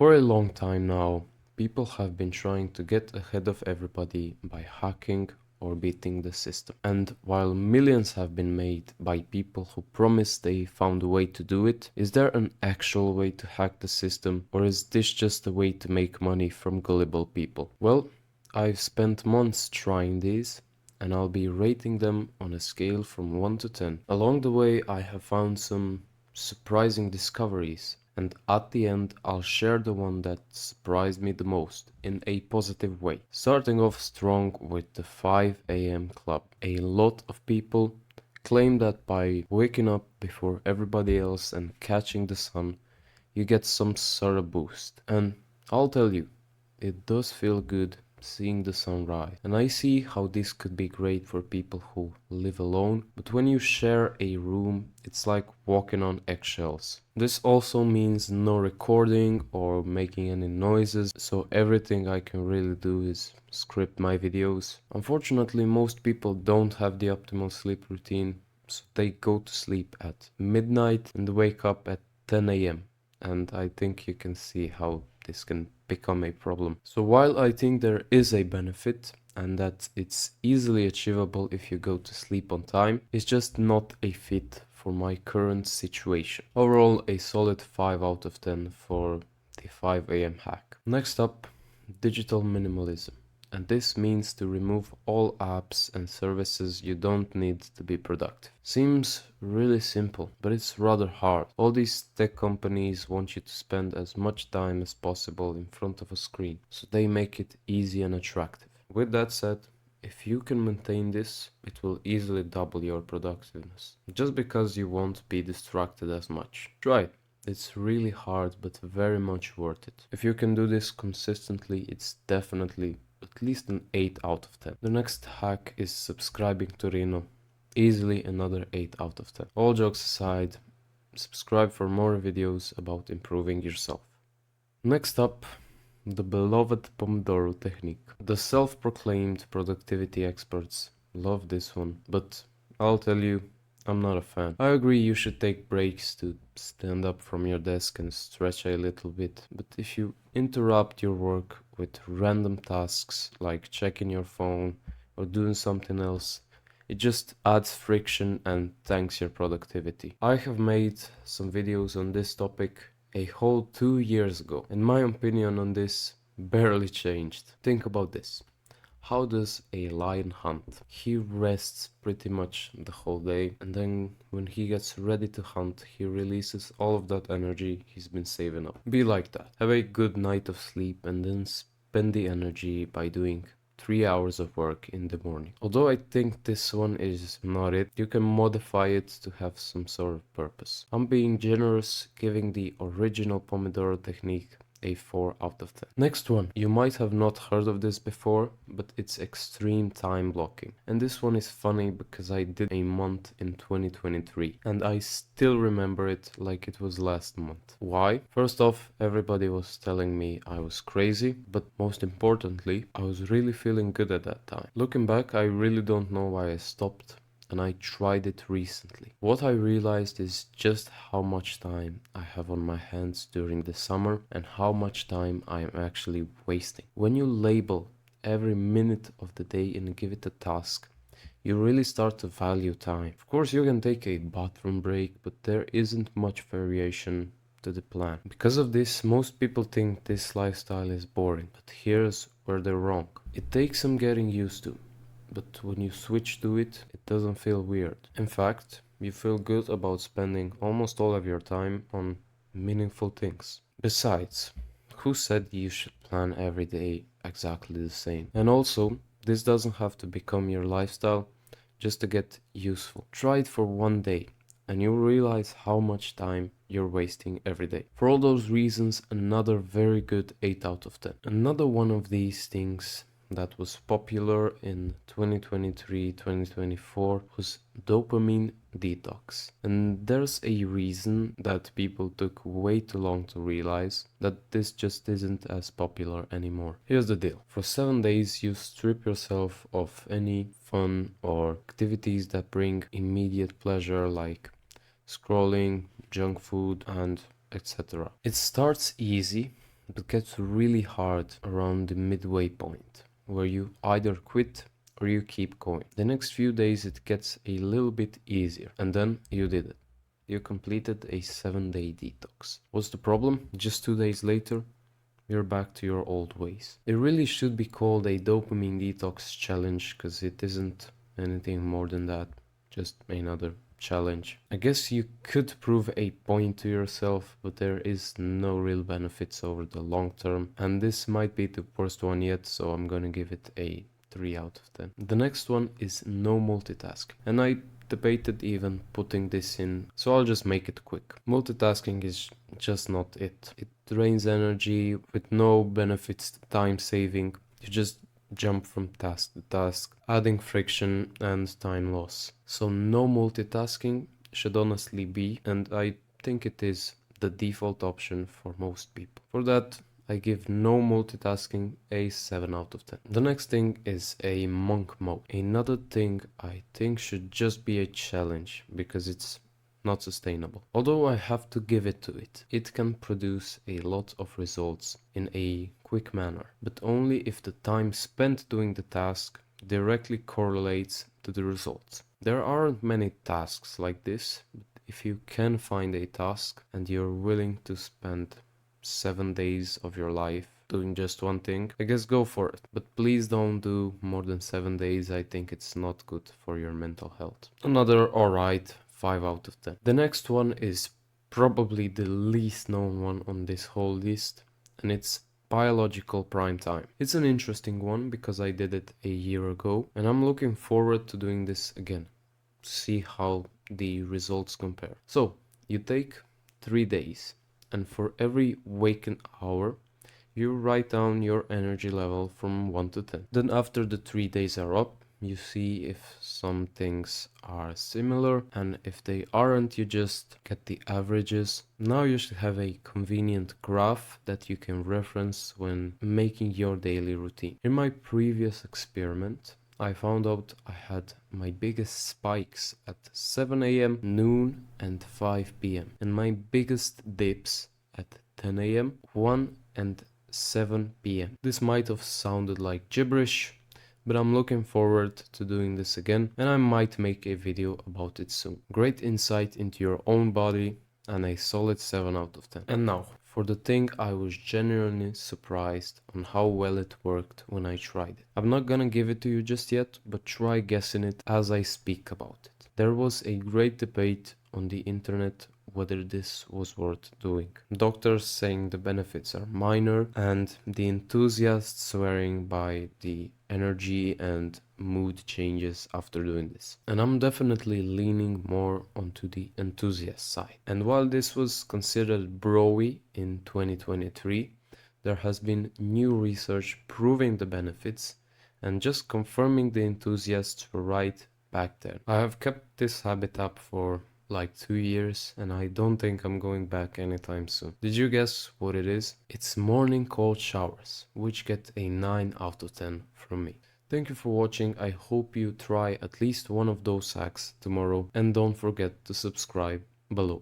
For a long time now, people have been trying to get ahead of everybody by hacking or beating the system. And while millions have been made by people who promise they found a way to do it, is there an actual way to hack the system, or is this just a way to make money from gullible people? Well, I've spent months trying these, and I'll be rating them on a scale from 1 to 10. Along the way, I have found some surprising discoveries, and at the end, I'll share the one that surprised me the most in a positive way. Starting off strong with the 5 a.m. club. A lot of people claim that by waking up before everybody else and catching the sun, you get some sort of boost. And I'll tell you, it does feel good seeing the sunrise. And I see how this could be great for people who live alone, but when you share a room, it's like walking on eggshells. This also means no recording or making any noises, so everything I can really do is script my videos. Unfortunately, most people don't have the optimal sleep routine, so they go to sleep at midnight and wake up at 10 a.m. And I think you can see how this can become a problem. So while I think there is a benefit and that it's easily achievable if you go to sleep on time, it's just not a fit for my current situation. Overall, a solid 5 out of 10 for the 5 a.m. hack. Next up, digital minimalism. And this means to remove all apps and services you don't need to be productive. Seems really simple, but it's rather hard. All these tech companies want you to spend as much time as possible in front of a screen, so they make it easy and attractive. With that said, if you can maintain this, it will easily double your productiveness, just because you won't be distracted as much. Try it. It's really hard, but very much worth it. If you can do this consistently, it's definitely at least an 8 out of 10. The next hack is subscribing to Reno. Easily another 8 out of 10. All jokes aside, subscribe for more videos about improving yourself. Next up, the beloved Pomodoro technique. The self-proclaimed productivity experts love this one, but I'll tell you, I'm not a fan. I agree you should take breaks to stand up from your desk and stretch a little bit, but if you interrupt your work with random tasks like checking your phone or doing something else, it just adds friction and tanks your productivity. I have made some videos on this topic a whole 2 years ago, and my opinion on this barely changed. Think about this. How does a lion hunt? He rests pretty much the whole day, and then when he gets ready to hunt, he releases all of that energy he's been saving up. Be like that. Have a good night of sleep and then spend the energy by doing 3 hours of work in the morning. Although I think this one is not it, you can modify it to have some sort of purpose. I'm being generous, giving the original Pomodoro technique a 4 out of 10. Next one, you might have not heard of this before, but it's extreme time blocking. And this one is funny because I did a month in 2023 and I still remember it like it was last month. Why? First off, everybody was telling me I was crazy, but most importantly, I was really feeling good at that time. Looking back, I really don't know why I stopped, and I tried it recently. What I realized is just how much time I have on my hands during the summer and how much time I am actually wasting. When you label every minute of the day and give it a task, you really start to value time. Of course, you can take a bathroom break, but there isn't much variation to the plan. Because of this, most people think this lifestyle is boring, but here's where they're wrong. It takes some getting used to, but when you switch to it, it doesn't feel weird. In fact, you feel good about spending almost all of your time on meaningful things. Besides, who said you should plan every day exactly the same? And also, this doesn't have to become your lifestyle just to get useful. Try it for one day and you'll realize how much time you're wasting every day. For all those reasons, another very good 8 out of 10. Another one of these things that was popular in 2023-2024 was dopamine detox. And there's a reason that people took way too long to realize that this just isn't as popular anymore. Here's the deal. For 7 days you strip yourself of any fun or activities that bring immediate pleasure like scrolling, junk food, and etc. It starts easy, but gets really hard around the midway point, where you either quit or you keep going. The next few days it gets a little bit easier, and then you did it. You completed a 7-day detox. What's the problem? Just 2 days later, you're back to your old ways. It really should be called a dopamine detox challenge, because it isn't anything more than that, just another challenge. I guess you could prove a point to yourself, but there is no real benefits over the long term, and this might be the worst one yet, so I'm gonna give it a 3 out of 10. The next one is no multitasking, and I debated even putting this in, so I'll just make it quick. Multitasking is just not it. It drains energy with no benefits to time saving. You just jump from task to task, adding friction and time loss. So no multitasking should honestly be, and I think it is, the default option for most people. For that, I give no multitasking a 7 out of 10. The next thing is a monk mode. Another thing I think should just be a challenge, because it's not sustainable. Although I have to give it to it. It can produce a lot of results in a quick manner, but only if the time spent doing the task directly correlates to the results. There aren't many tasks like this, but if you can find a task and you're willing to spend 7 days of your life doing just one thing, I guess go for it. But please don't do more than 7 days. I think it's not good for your mental health. Another alright 5 out of 10. The next one is probably the least known one on this whole list, and it's biological prime time. It's an interesting one because I did it a year ago, and I'm looking forward to doing this again, to see how the results compare. So you take 3 days, and for every waking hour you write down your energy level from 1 to 10. Then after the 3 days are up, you see if some things are similar, and if they aren't, you just get the averages. Now you should have a convenient graph that you can reference when making your daily routine. In my previous experiment, I found out I had my biggest spikes at 7 a.m., noon, and 5 p.m., and my biggest dips at 10 a.m., 1 and 7 p.m. This might have sounded like gibberish, but I'm looking forward to doing this again, and I might make a video about it soon. Great insight into your own body, and a solid 7 out of 10. And now, for the thing I was genuinely surprised on how well it worked when I tried it. I'm not gonna give it to you just yet, but try guessing it as I speak about it. There was a great debate on the internet whether this was worth doing. Doctors saying the benefits are minor, and the enthusiasts swearing by the energy and mood changes after doing this. And I'm definitely leaning more onto the enthusiast side. And while this was considered broy in 2023, there has been new research proving the benefits and just confirming the enthusiasts were right back then. I have kept this habit up for like 2 years, and I don't think I'm going back anytime soon. Did you guess what it is? It's morning cold showers, which get a 9 out of 10 from me. Thank you for watching. I hope you try at least one of those hacks tomorrow, and don't forget to subscribe below.